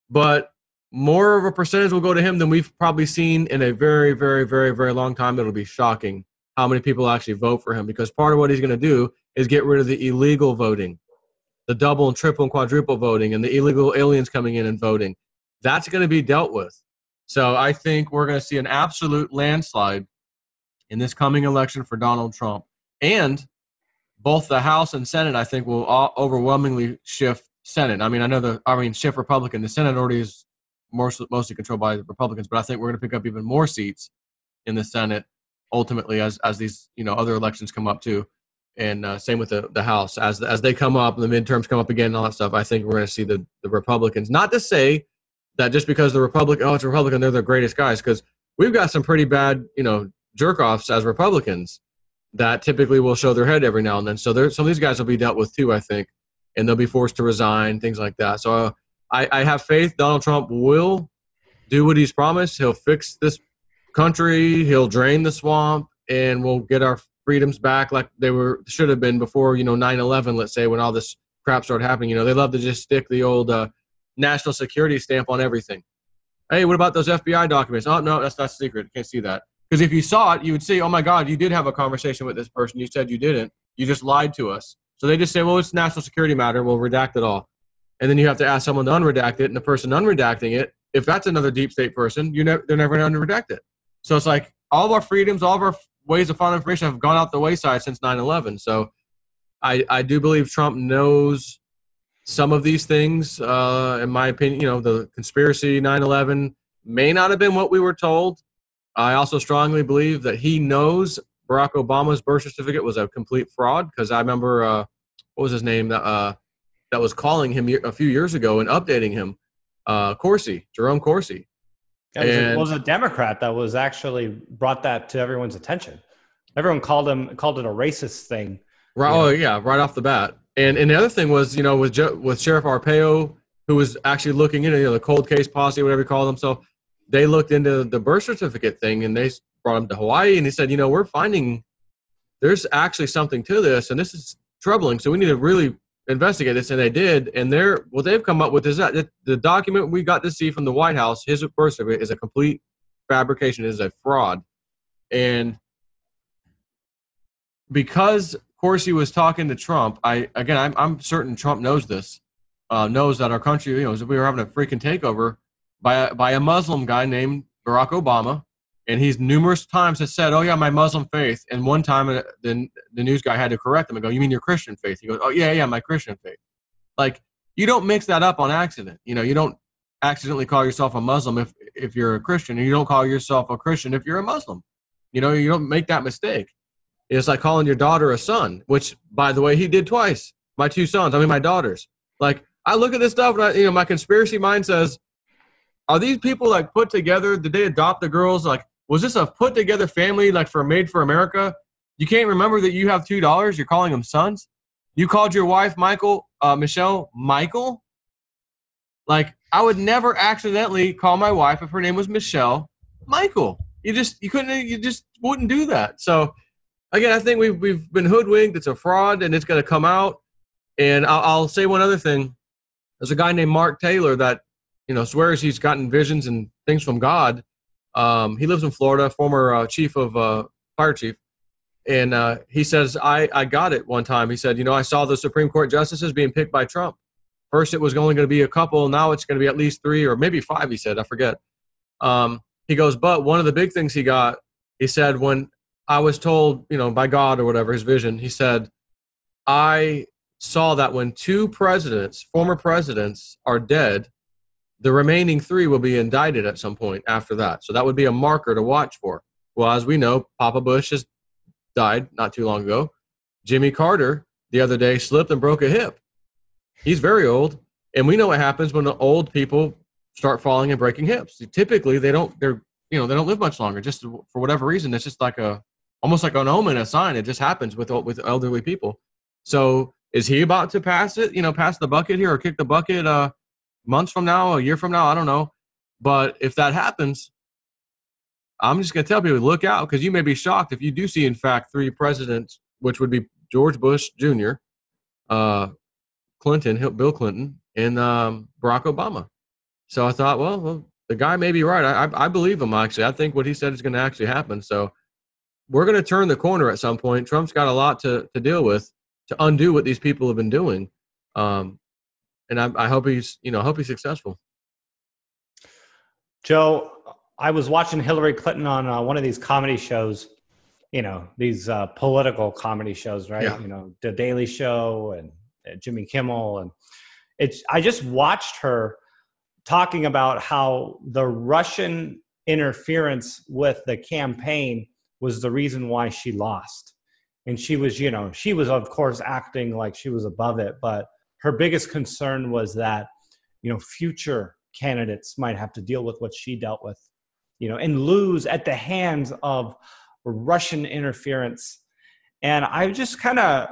but more of a percentage will go to him than we've probably seen in a very, very, very, very long time. It'll be shocking how many people actually vote for him, because part of what he's going to do is get rid of the illegal voting, the double and triple and quadruple voting, and the illegal aliens coming in and voting. That's going to be dealt with. So I think we're going to see an absolute landslide in this coming election for Donald Trump. And both the House and Senate, I think, will overwhelmingly shift Senate. I mean, shift Republican. The Senate already is mostly controlled by the Republicans, but I think we're going to pick up even more seats in the Senate ultimately as these other elections come up too. And same with the House. As they come up, the midterms come up again and all that stuff, I think we're going to see the Republicans. Not to say that just because it's a Republican, they're the greatest guys, because we've got some pretty bad, jerk-offs as Republicans that typically will show their head every now and then. So some of these guys will be dealt with too, I think, and they'll be forced to resign, things like that. So I have faith Donald Trump will do what he's promised. He'll fix this country. He'll drain the swamp, and we'll get our freedoms back like they should have been before, 9/11, let's say, when all this crap started happening. They love to just stick the old national security stamp on everything. Hey, what about those FBI documents? Oh, no, that's not secret. Can't see that. Because if you saw it, you would see, oh, my God, you did have a conversation with this person. You said you didn't. You just lied to us. So they just say, well, it's a national security matter. We'll redact it all. And then you have to ask someone to unredact it. And the person unredacting it, if that's another deep state person, they're never going to unredact it. So it's like all of our freedoms, all of our ways of finding information have gone out the wayside since 9/11. So I do believe Trump knows some of these things. In my opinion, the conspiracy 9/11 may not have been what we were told. I also strongly believe that he knows Barack Obama's birth certificate was a complete fraud, because I remember, what was his name, that was calling him a few years ago and updating him, Jerome Corsi. Yeah, it was a Democrat that was actually brought that to everyone's attention. Everyone called it a racist thing. Right. Oh, yeah, right off the bat. And the other thing was, with Sheriff Arpaio, who was actually looking into the cold case posse, whatever you call them. So they looked into the birth certificate thing, and they brought him to Hawaii, and he said, we're finding there's actually something to this, and this is troubling. So we need to really investigate this. And they did. And what they've come up with is that the document we got to see from the White House, his birth certificate, is a complete fabrication, is a fraud. And because Corsi was talking to Trump, I'm certain Trump knows this, knows that our country, we were having a freaking takeover by a Muslim guy named Barack Obama, and he's numerous times has said, "Oh yeah, my Muslim faith." And one time, the news guy had to correct him and go, "You mean your Christian faith?" He goes, "Oh yeah, my Christian faith." Like, you don't mix that up on accident. You don't accidentally call yourself a Muslim if you're a Christian, and you don't call yourself a Christian if you're a Muslim. You don't make that mistake. It's like calling your daughter a son, which, by the way, he did twice. My two sons, my daughters. Like, I look at this stuff, and my conspiracy mind says, are these people like put together? Did they adopt the girls? Like, was this a put together family like made for America? You can't remember that you have $2. You're calling them sons. You called your wife Michelle Michael. Like, I would never accidentally call my wife if her name was Michelle Michael. You just wouldn't do that. So again, I think we've been hoodwinked. It's a fraud, and it's going to come out. And I'll say one other thing. There's a guy named Mark Taylor that swears he's gotten visions and things from God. He lives in Florida, former fire chief. And he says, I got it one time. He said, I saw the Supreme Court justices being picked by Trump. First, it was only going to be a couple. Now it's going to be at least 3 or maybe 5, he said. I forget. He goes, but one of the big things he said, when I was told, by God or whatever, his vision, he said, I saw that when two presidents, former presidents, are dead, the remaining three will be indicted at some point after that. So that would be a marker to watch for. Well, as we know, Papa Bush has died not too long ago. Jimmy Carter the other day slipped and broke a hip. He's very old, and we know what happens when the old people start falling and breaking hips. Typically, they don't live much longer. Just for whatever reason, it's just like almost like an omen, a sign. It just happens with elderly people. So is he about to pass the bucket here or kick the bucket months from now, a year from now? I don't know. But if that happens, I'm just going to tell people, look out, because you may be shocked if you do see, in fact, three presidents, which would be George Bush Jr., Bill Clinton, and Barack Obama. So I thought, well, the guy may be right. I believe him, actually. I think what he said is going to actually happen. So we're going to turn the corner at some point. Trump's got a lot to deal with to undo what these people have been doing. And I hope he's successful. Joe, I was watching Hillary Clinton on one of these comedy shows, these political comedy shows, right? Yeah. The Daily Show and Jimmy Kimmel. And I just watched her talking about how the Russian interference with the campaign was the reason why she lost. And she was of course acting like she was above it, but her biggest concern was that, future candidates might have to deal with what she dealt with, and lose at the hands of Russian interference. And I was just kind of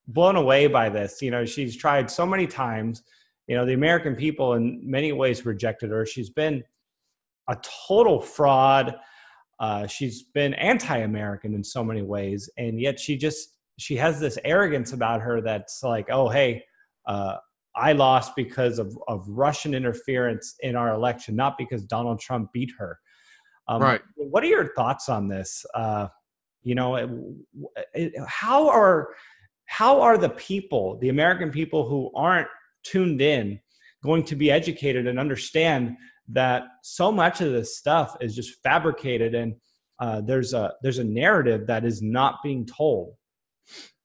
blown away by this. She's tried so many times. The American people in many ways rejected her. She's been a total fraud. She's been anti-American in so many ways. And yet she has this arrogance about her that's like, oh, hey, I lost because of Russian interference in our election, not because Donald Trump beat her. Right. What are your thoughts on this? How are the people, the American people who aren't tuned in, going to be educated and understand that so much of this stuff is just fabricated, and there's a narrative that is not being told?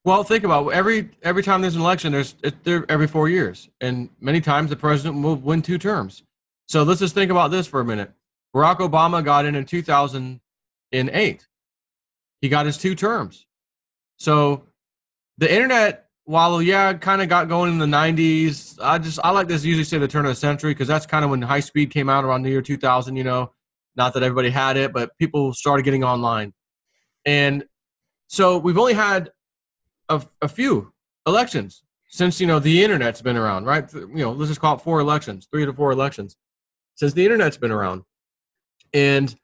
Well, think about it. Every time there's an election, they're every 4 years, and many times the president will win 2 terms. So let's just think about this for a minute. Barack Obama got in 2008. He got his 2 terms. So the internet, while kind of got going in the 90s, I like to usually say the turn of the century, because that's kind of when high speed came out around the year 2000. Not that everybody had it, but people started getting online, and so we've only had a few elections since the internet's been around, right? Let's just call it 4 elections, 3 to 4 elections since the internet's been around, and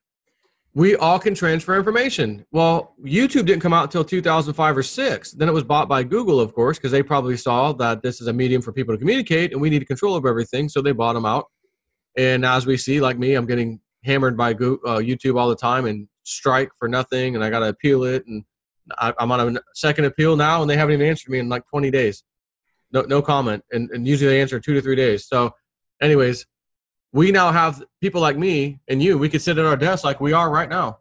we all can transfer information. Well, YouTube didn't come out until 2005 or 6. Then it was bought by Google, of course, because they probably saw that this is a medium for people to communicate, and we need control over everything, so they bought them out. And as we see, like me, I'm getting hammered by YouTube all the time and strike for nothing, and I got to appeal it, and I'm on a second appeal now, and they haven't even answered me in like 20 days. No comment, and usually they answer 2 to 3 days. So anyways, we now have people like me and you. We could sit at our desk like we are right now.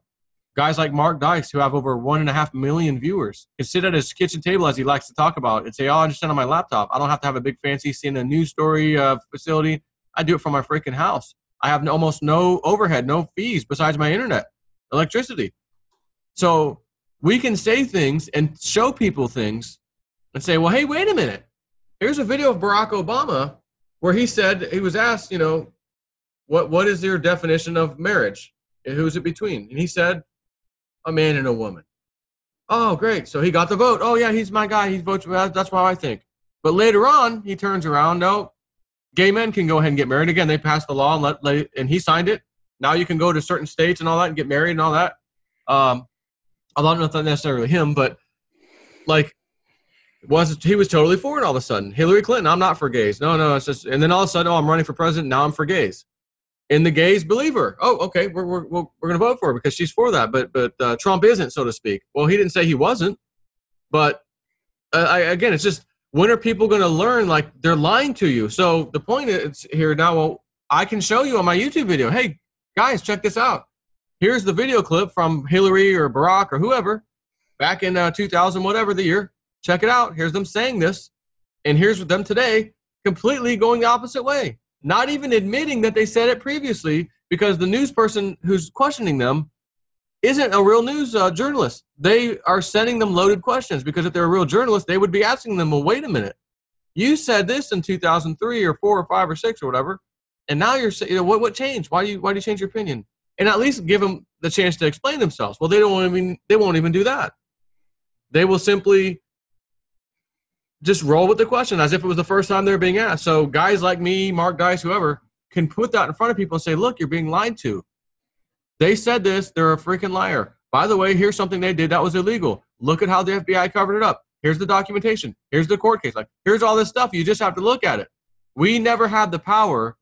Guys like Mark Dykes, who have over 1.5 million viewers, can sit at his kitchen table, as he likes to talk about, and say, oh, I just sit on my laptop. I don't have to have a big fancy CNN news story facility. I do it from my freaking house. I have almost no overhead, no fees besides my internet, electricity. So we can say things and show people things and say, well, hey, wait a minute. Here's a video of Barack Obama where he said, he was asked, what is your definition of marriage? And who's it between? And he said, a man and a woman. Oh, great. So he got the vote. Oh, yeah, he's my guy. He votes. That's what I think. But later on, he turns around. No, gay men can go ahead and get married. Again, they passed the law and he signed it. Now you can go to certain states and all that and get married and all that. Although not necessarily him, but he was totally for it all of a sudden. Hillary Clinton, I'm not for gays. No, it's just, and then all of a sudden, I'm running for president. Now I'm for gays. And the gays believe her. Oh, okay, we're going to vote for her because she's for that. But Trump isn't, so to speak. Well, he didn't say he wasn't. But again, it's just, when are people going to learn? Like, they're lying to you. So the point is here now. Well, I can show you on my YouTube video. Hey, guys, check this out. Here's the video clip from Hillary or Barack or whoever back in 2000, whatever the year. check it out. Here's them saying this. And here's them today completely going the opposite way. Not even admitting that they said it previously, because the news person who's questioning them isn't a real news journalist. They are sending them loaded questions, because if they're a real journalist, they would be asking them, well, wait a minute. You said this in 2003 or 4 or 5 or 6 or whatever, and now you're saying, what changed? Why do you change your opinion? And at least give them the chance to explain themselves. Well, they won't even do that. They will simply just roll with the question as if it was the first time they're being asked. So guys like me, Mark Dice, whoever, can put that in front of people and say, look, you're being lied to. They said this. They're a freaking liar. By the way, here's something they did that was illegal. Look at how the FBI covered it up. Here's the documentation. Here's the court case. Like, here's all this stuff. You just have to look at it. We never had the power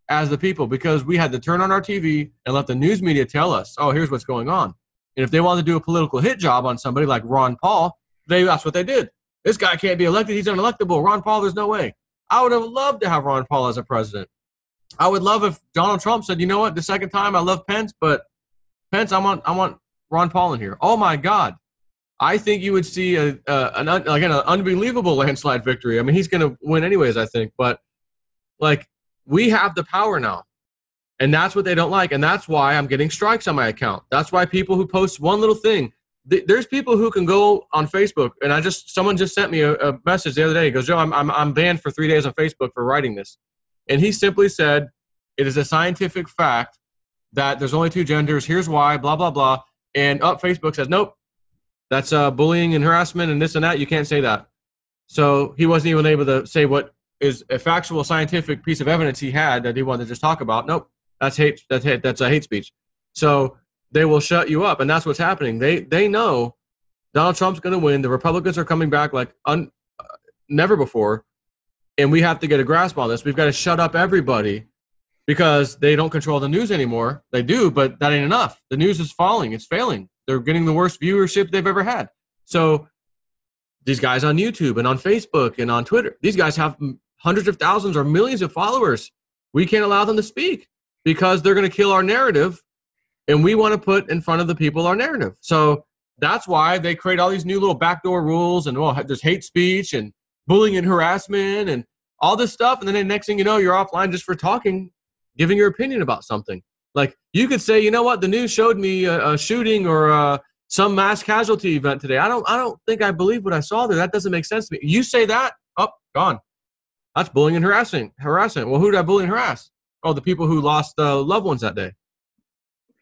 as the people, because we had to turn on our TV and let the news media tell us, oh, here's what's going on. And if they wanted to do a political hit job on somebody like Ron Paul, that's what they did. This guy can't be elected. He's unelectable. Ron Paul, there's no way. I would have loved to have Ron Paul as a president. I would love if Donald Trump said, you know what, the second time I love Pence, but Pence, I want Ron Paul in here. Oh, my God. I think you would see an unbelievable landslide victory. I mean, he's going to win anyways, I think. But, like, we have the power now. And that's what they don't like. And that's why I'm getting strikes on my account. That's why people who post one little thing, there's people who can go on Facebook, and someone just sent me a message the other day. He goes, Joe, I'm banned for 3 days on Facebook for writing this. And he simply said, it is a scientific fact that there's only 2 genders. Here's why, blah, blah, blah. And Facebook says, nope, that's bullying and harassment and this and that. You can't say that. So he wasn't even able to say what is a factual scientific piece of evidence he had that he wanted to just talk about. Nope, that's hate. That's a hate speech. So they will shut you up, and that's what's happening. They know Donald Trump's going to win. The Republicans are coming back like never before, and we have to get a grasp on this. We've got to shut up everybody, because they don't control the news anymore. They do, but that ain't enough. The news is falling. It's failing. They're getting the worst viewership they've ever had. So these guys on YouTube and on Facebook and on Twitter, these guys have hundreds of thousands or millions of followers. We can't allow them to speak, because they're going to kill our narrative. And we want to put in front of the people our narrative. So that's why they create all these new little backdoor rules, and there's hate speech and bullying and harassment and all this stuff. And then the next thing you know, you're offline just for talking, giving your opinion about something. Like, you could say, you know what, the news showed me a shooting or some mass casualty event today. I don't think I believe what I saw there. That doesn't make sense to me. You say that, gone. That's bullying and harassment. Well, who did I bully and harass? Oh, the people who lost loved ones that day.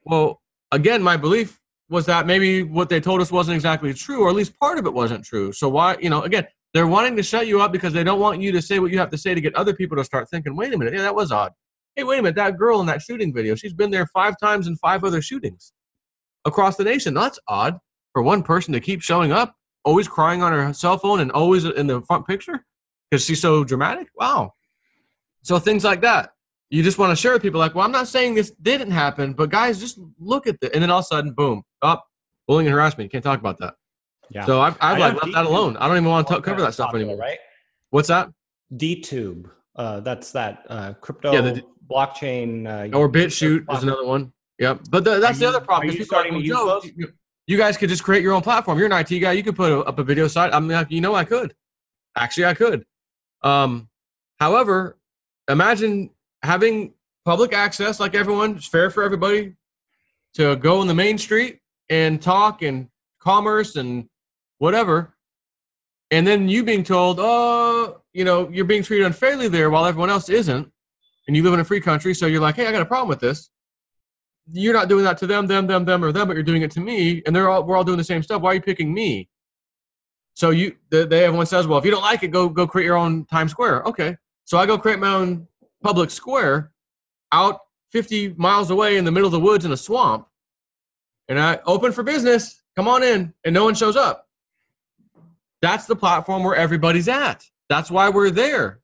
Well, again, my belief was that maybe what they told us wasn't exactly true, or at least part of it wasn't true. So why, again, they're wanting to shut you up because they don't want you to say what you have to say to get other people to start thinking, wait a minute, yeah, that was odd. Hey, wait a minute, that girl in that shooting video, she's been there 5 times in 5 other shootings across the nation. That's odd for one person to keep showing up, always crying on her cell phone and always in the front picture because she's so dramatic. Wow. So things like that. You just want to share with people like, well, I'm not saying this didn't happen, but guys, just look at this. And then all of a sudden, boom, bullying and harassment. You can't talk about that. Yeah. So I've left that alone. I don't even want to cover that stuff anymore. Right? What's that? DTube. That's that crypto blockchain. Or BitChute is another one. Yeah. But that's the other problem. You guys could just create your own platform. You're an IT guy. You could put up a video site. I mean, I could. Actually, I could. However, imagine having public access like everyone, it's fair for everybody to go in the main street and talk and commerce and whatever. And then you being told, you're being treated unfairly there while everyone else isn't. And you live in a free country. So you're like, hey, I got a problem with this. You're not doing that to them, or them, but you're doing it to me. And we're all doing the same stuff. Why are you picking me? So everyone says, well, if you don't like it, go create your own Times Square. Okay. So I go create my own public square out 50 miles away in the middle of the woods in a swamp. And I open for business. Come on in. And no one shows up. That's the platform where everybody's at. That's why we're there.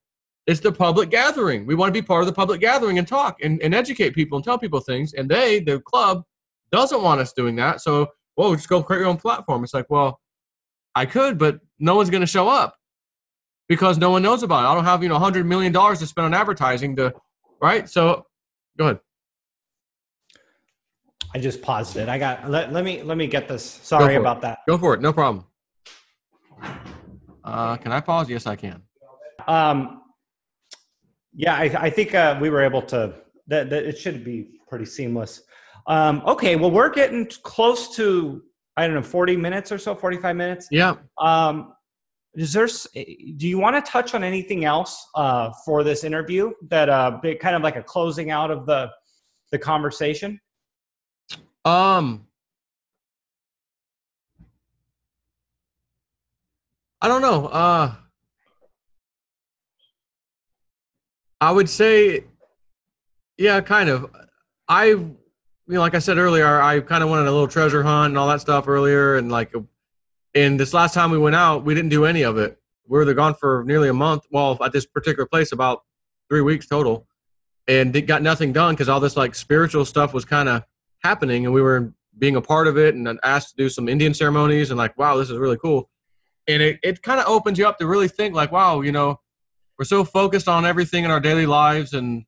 It's the public gathering. We want to be part of the public gathering and talk and educate people and tell people things. And the club, doesn't want us doing that. So, just go create your own platform. It's like, well, I could, but no one's going to show up because no one knows about it. I don't have, $100 million to spend on advertising right? So go ahead. I just paused it. Let me get this. Sorry about that. Go for it. No problem. Can I pause? Yes, I can. Yeah, I think we were able to, that it should be pretty seamless. Okay, well, we're getting close to, I don't know, 40 minutes or so, 45 minutes. Yeah. Do you want to touch on anything else for this interview that kind of like a closing out of the conversation? I don't know. I would say, yeah, kind of. Like I said earlier, I kind of wanted a little treasure hunt and all that stuff earlier. And this last time we went out, we didn't do any of it. We were gone for nearly a month. Well, at this particular place, about 3 weeks total. And it got nothing done because all this like spiritual stuff was kind of happening, and we were being a part of it and asked to do some Indian ceremonies, and like, wow, this is really cool. And it kind of opens you up to really think like, wow, we're so focused on everything in our daily lives and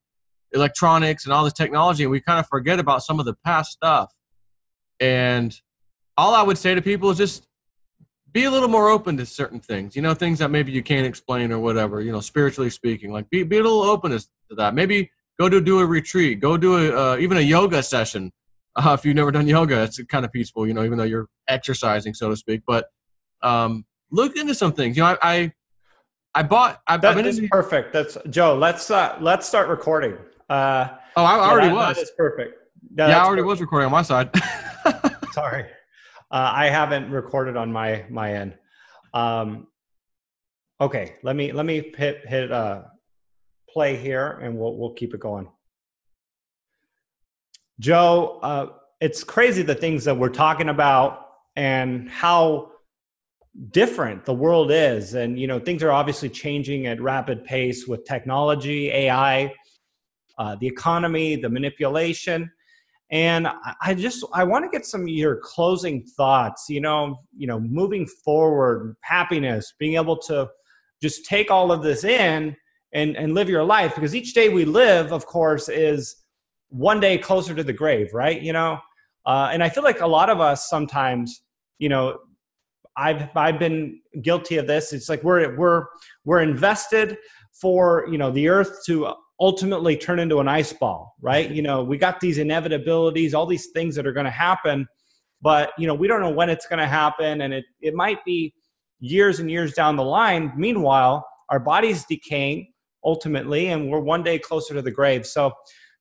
electronics and all this technology, and we kind of forget about some of the past stuff. And all I would say to people is just be a little more open to certain things, things that maybe you can't explain or whatever, spiritually speaking, like be a little open to that. Maybe go do a retreat, go do even a yoga session. If you've never done yoga, it's kind of peaceful, even though you're exercising, so to speak. But look into some things. That's perfect. That's Joe. Let's start recording. I already was. That is perfect. I already was recording on my side. Sorry, I haven't recorded on my end. Okay, let me hit play here, and we'll keep it going. Joe, it's crazy the things that we're talking about and how different the world is. And, things are obviously changing at rapid pace with technology, AI, the economy, the manipulation. And I want to get some of your closing thoughts, moving forward, happiness, being able to just take all of this in and live your life, because each day we live, of course, is one day closer to the grave, right? And I feel like a lot of us sometimes, I've been guilty of this. It's like we're invested for, the earth to ultimately turn into an ice ball, right? We got these inevitabilities, all these things that are going to happen, but, we don't know when it's going to happen. And it might be years and years down the line. Meanwhile, our body's decaying ultimately, and we're one day closer to the grave. So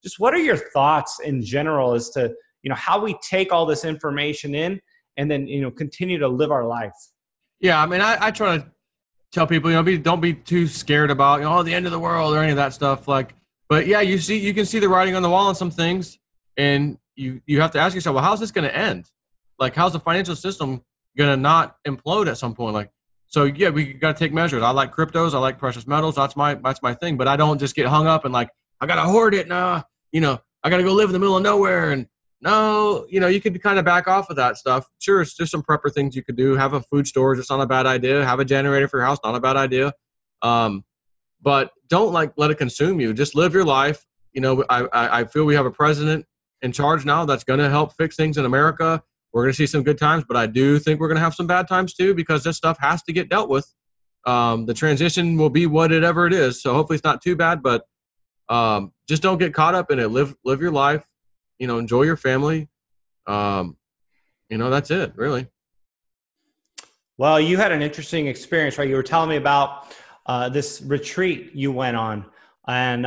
just what are your thoughts in general as to, how we take all this information in and then, continue to live our life? Yeah. I mean, I try to tell people, don't be too scared about, the end of the world or any of that stuff. But yeah, you can see the writing on the wall on some things, and you have to ask yourself, well, how's this going to end? Like, how's the financial system going to not implode at some point? So yeah, we got to take measures. I like cryptos. I like precious metals. That's my thing. But I don't just get hung up and I got to hoard it. Nah, I got to go live in the middle of nowhere. And no, you could kind of back off of that stuff. Sure, it's just some prepper things you could do. Have a food storage. It's not a bad idea. Have a generator for your house. Not a bad idea. But don't let it consume you. Just live your life. I feel we have a president in charge now that's going to help fix things in America. We're going to see some good times, but I do think we're going to have some bad times too, because this stuff has to get dealt with. The transition will be whatever it is. So hopefully it's not too bad, but just don't get caught up in it. Live your life, enjoy your family. That's it, really. Well, you had an interesting experience, right? You were telling me about this retreat you went on, and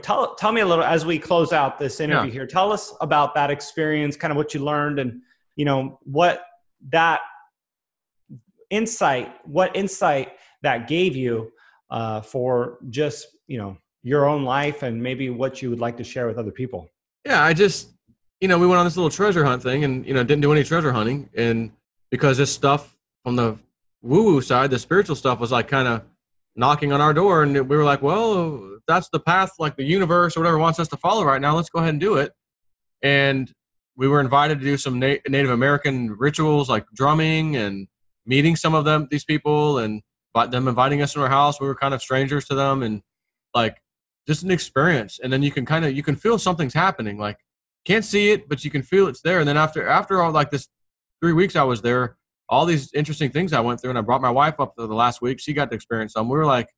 tell me a little as we close out this interview here. Tell us about that experience, kind of what you learned, and what insight that gave you for just your own life, and maybe what you would like to share with other people. Yeah, I just we went on this little treasure hunt thing, and didn't do any treasure hunting, and because this stuff on the woo-woo side, the spiritual stuff was kind of knocking on our door, and we were like, well, that's the path, the universe or whatever wants us to follow right now. Let's go ahead and do it. And we were invited to do some Native American rituals, like drumming, and meeting some of these people, and them inviting us to their house. We were kind of strangers to them, and just an experience. And then you can feel something's happening. Can't see it, but you can feel it's there. And then after all, this 3 weeks I was there, all these interesting things I went through, and I brought my wife up to the last week. She got to experience some. We were like,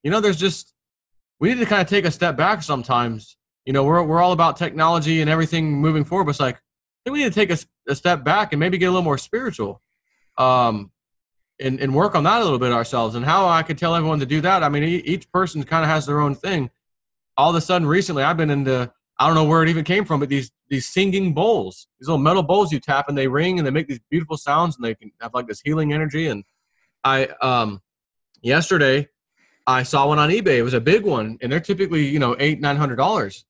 we need to kind of take a step back sometimes. We're all about technology and everything moving forward, but it's like, I think we need to take a step back and maybe get a little more spiritual, and work on that a little bit ourselves. And how I could tell everyone to do that, I mean, each person kind of has their own thing. All of a sudden, recently, I've been into, I don't know where it even came from, but these singing bowls, these little metal bowls you tap and they ring and they make these beautiful sounds and they can have like this healing energy. And yesterday I saw one on eBay. It was a big one, and they're typically, $800-900.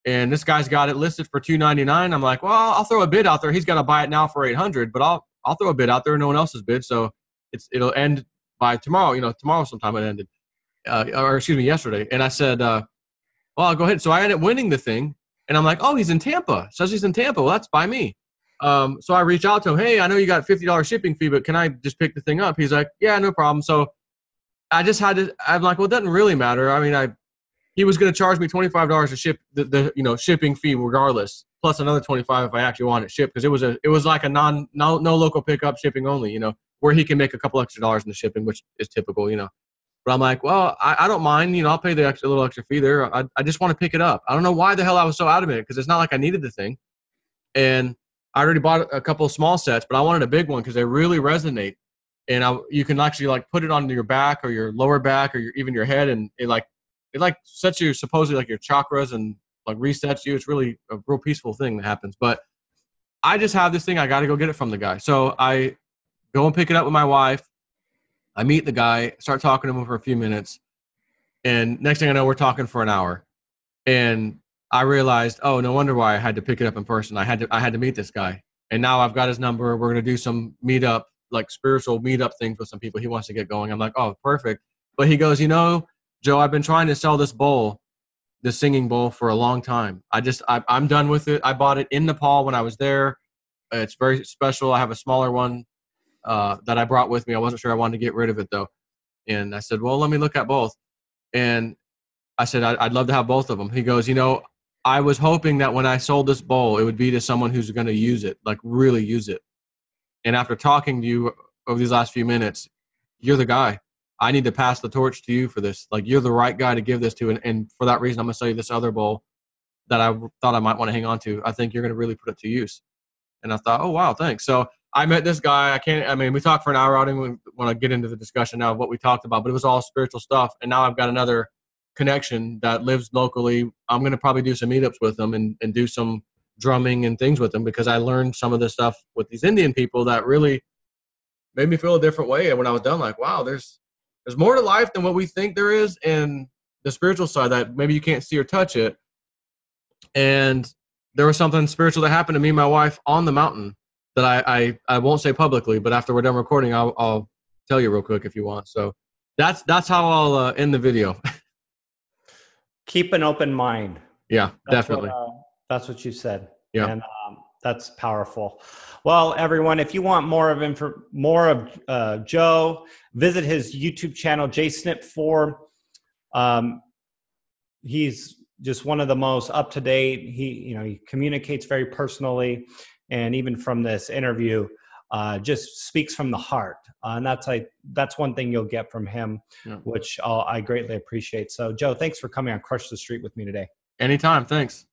And this guy's got it listed for $299. I'm like, well, I'll throw a bid out there. He's got to buy it now for $800, but I'll throw a bid out there. No one else has bid, so it'll end by tomorrow. Tomorrow sometime it ended, yesterday. And I said, well, I'll go ahead. So I ended up winning the thing, and I'm like, oh, he's in Tampa. Says he's in Tampa. Well, that's by me. So I reached out to him. Hey, I know you got $50 shipping fee, but can I just pick the thing up? He's like, yeah, no problem. So I just had to. I'm like, well, it doesn't really matter. I mean, he was going to charge me $25 to ship the shipping fee regardless, plus another $25 if I actually wanted it shipped, because it was like a no local pickup, shipping only. Where he can make a couple extra dollars in the shipping, which is typical. But I'm like, well, I don't mind. I'll pay the little extra fee there. I just want to pick it up. I don't know why the hell I was so adamant, because it's not like I needed the thing. And I already bought a couple of small sets, but I wanted a big one because they really resonate. And you can actually like put it on your back or your lower back or even your head, and it sets you supposedly like your chakras and like resets you. It's really a real peaceful thing that happens. But I just have this thing. I got to go get it from the guy. So I go and pick it up with my wife. I meet the guy, start talking to him for a few minutes, and next thing I know, we're talking for an hour. And I realized, oh, no wonder why I had to pick it up in person. I had to meet this guy, and now I've got his number. We're gonna do some meetup, like spiritual meetup things with some people. He wants to get going. I'm like, oh, perfect. But he goes, Joe, I've been trying to sell this bowl, this singing bowl, for a long time. I'm done with it. I bought it in Nepal when I was there. It's very special. I have a smaller one that I brought with me. I wasn't sure I wanted to get rid of it though. And I said, well, let me look at both. And I said, I'd love to have both of them. He goes, I was hoping that when I sold this bowl, it would be to someone who's going to use it, like really use it. And after talking to you over these last few minutes, you're the guy. I need to pass the torch to you for this. Like, you're the right guy to give this to. And for that reason, I'm going to sell you this other bowl that I thought I might want to hang on to. I think you're going to really put it to use. And I thought, oh, wow, thanks. So I met this guy. We talked for an hour. I don't even want to get into the discussion now of what we talked about, but it was all spiritual stuff. And now I've got another connection that lives locally. I'm going to probably do some meetups with them and do some drumming and things with them, because I learned some of this stuff with these Indian people that really made me feel a different way. And when I was done, like, wow, there's more to life than what we think there is, and the spiritual side that maybe you can't see or touch it. And there was something spiritual that happened to me and my wife on the mountain that I won't say publicly, but after we're done recording, I'll tell you real quick if you want. So that's how I'll end the video. Keep an open mind. Yeah, definitely. That's what you said. Yeah. And that's powerful. Well, everyone, if you want more of Joe, visit his YouTube channel, JSnip4. He's just one of the most up-to-date. He communicates very personally, and even from this interview, just speaks from the heart. And that's one thing you'll get from him, yeah, which I greatly appreciate. So, Joe, thanks for coming on Crush the Street with me today. Anytime. Thanks.